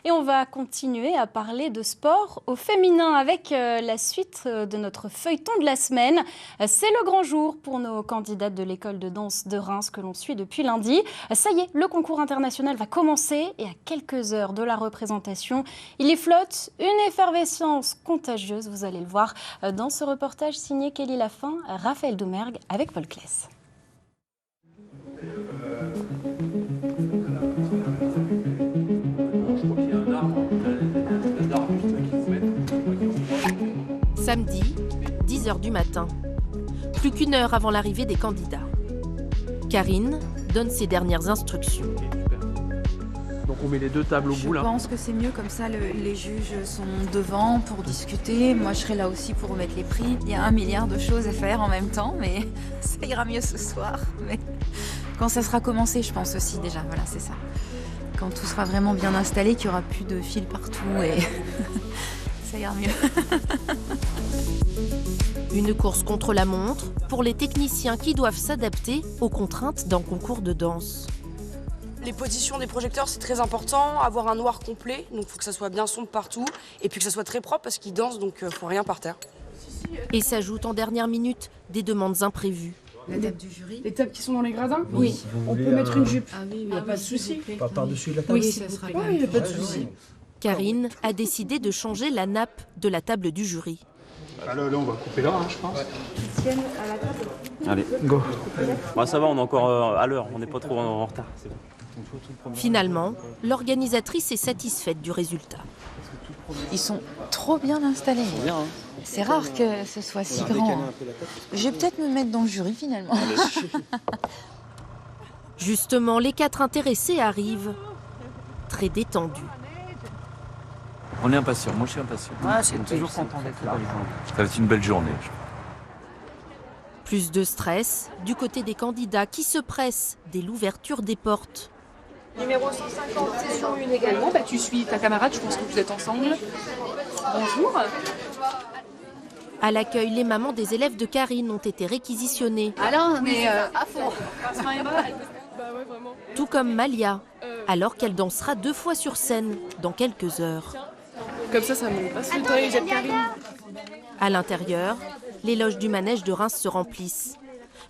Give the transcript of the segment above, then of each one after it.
Et on va continuer à parler de sport au féminin avec la suite de notre feuilleton de la semaine. C'est le grand jour pour nos candidates de l'école de danse de Reims que l'on suit depuis lundi. Ça y est, le concours international va commencer et à quelques heures de la représentation, il y flotte une effervescence contagieuse. Vous allez le voir dans ce reportage signé Kelly Lafin, Raphaël Doumergue avec Paul Claes. Samedi, 10h du matin. Plus qu'une heure avant l'arrivée des candidats. Karine donne ses dernières instructions. Donc on met les deux tables au bout là. Je pense que c'est mieux comme ça, les juges sont devant pour discuter. Moi je serai là aussi pour remettre les prix. Il y a 1 milliard de choses à faire en même temps, mais ça ira mieux ce soir. Mais quand ça sera commencé, je pense aussi déjà, voilà c'est ça. Quand tout sera vraiment bien installé, qu'il n'y aura plus de fils partout et ça ira mieux. Une course contre la montre pour les techniciens qui doivent s'adapter aux contraintes d'un concours de danse. Les positions des projecteurs, c'est très important. Avoir un noir complet, donc il faut que ça soit bien sombre partout. Et puis que ça soit très propre parce qu'ils dansent, donc il ne faut rien par terre. Et s'ajoutent en dernière minute des demandes imprévues. La table du jury. Les tables qui sont dans les gradins? Oui. On peut mettre une jupe. Ah oui, il n'y a pas de souci. Pas par-dessus la table. Oui, ça sera bien. Il n'y a pas de souci. Karine a décidé de changer la nappe de la table du jury. Ah là, on va couper là, je pense. Ils tiennent à la table. Allez, go. Bah, ça va, on est encore à l'heure, on n'est pas trop en retard. Finalement, l'organisatrice est satisfaite du résultat. Ils sont trop bien installés. C'est rare que ce soit si grand. Je vais peut-être me mettre dans le jury finalement. Justement, les 4 intéressés arrivent, très détendus. On est impatients, moi je suis impatient. C'est toujours content d'être là. Ça va être une belle journée. Plus de stress du côté des candidats qui se pressent dès l'ouverture des portes. Numéro 150, session 1 également. Bah, tu suis ta camarade, je pense que vous êtes ensemble. Bonjour. À l'accueil, les mamans des élèves de Karine ont été réquisitionnées. Alors, on est à fond. Tout comme Malia, alors qu'elle dansera 2 fois sur scène dans quelques heures. Comme ça me passe le temps et jette Karine. À l'intérieur, les loges du manège de Reims se remplissent.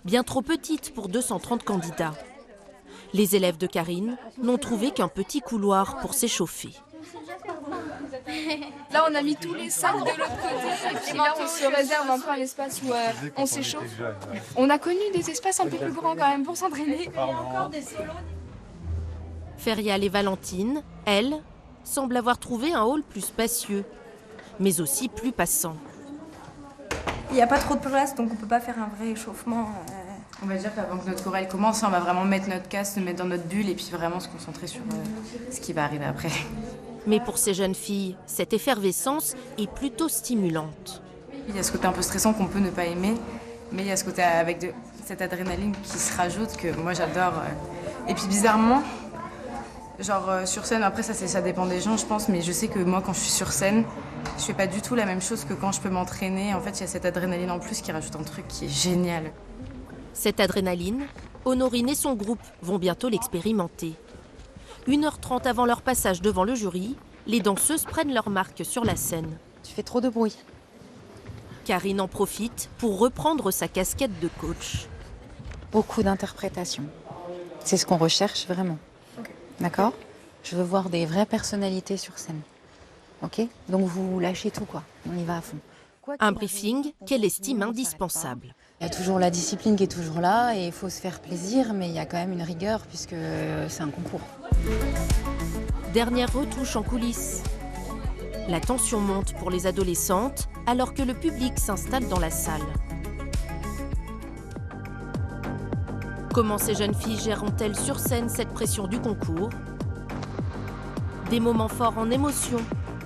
Bien trop petites pour 230 candidats. Les élèves de Karine n'ont trouvé qu'un petit couloir pour s'échauffer. Là, on a mis tous les sacs de l'autre côté. Et là, on se réserve un peu un espace où on s'échauffe. On a connu des espaces un peu plus grands quand même pour s'entraîner. Ferial et Valentine, elles, semblent avoir trouvé un hall plus spacieux, mais aussi plus passant. Il n'y a pas trop de place, donc on ne peut pas faire un vrai échauffement. On va dire qu'avant que notre chorale commence, on va vraiment mettre notre casque, se mettre dans notre bulle et puis vraiment se concentrer sur ce qui va arriver après. Mais pour ces jeunes filles, cette effervescence est plutôt stimulante. Il y a ce côté un peu stressant qu'on peut ne pas aimer, mais il y a ce côté avec cette adrénaline qui se rajoute que moi j'adore. Et puis bizarrement, sur scène, après ça dépend des gens je pense, mais je sais que moi quand je suis sur scène, je fais pas du tout la même chose que quand je peux m'entraîner. En fait, il y a cette adrénaline en plus qui rajoute un truc qui est génial. Cette adrénaline, Honorine et son groupe vont bientôt l'expérimenter. 1h30 avant leur passage devant le jury, les danseuses prennent leur marque sur la scène. Tu fais trop de bruit. Karine en profite pour reprendre sa casquette de coach. Beaucoup d'interprétation. C'est ce qu'on recherche vraiment. D'accord ? Je veux voir des vraies personnalités sur scène. Ok ? Donc vous lâchez tout quoi. On y va à fond. Un briefing qu'elle estime indispensable. Il y a toujours la discipline qui est toujours là et il faut se faire plaisir, mais il y a quand même une rigueur puisque c'est un concours. Dernière retouche en coulisses. La tension monte pour les adolescentes alors que le public s'installe dans la salle. Comment ces jeunes filles gèrent-elles sur scène cette pression du concours ? Des moments forts en émotion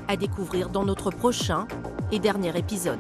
à découvrir dans notre prochain et dernier épisode.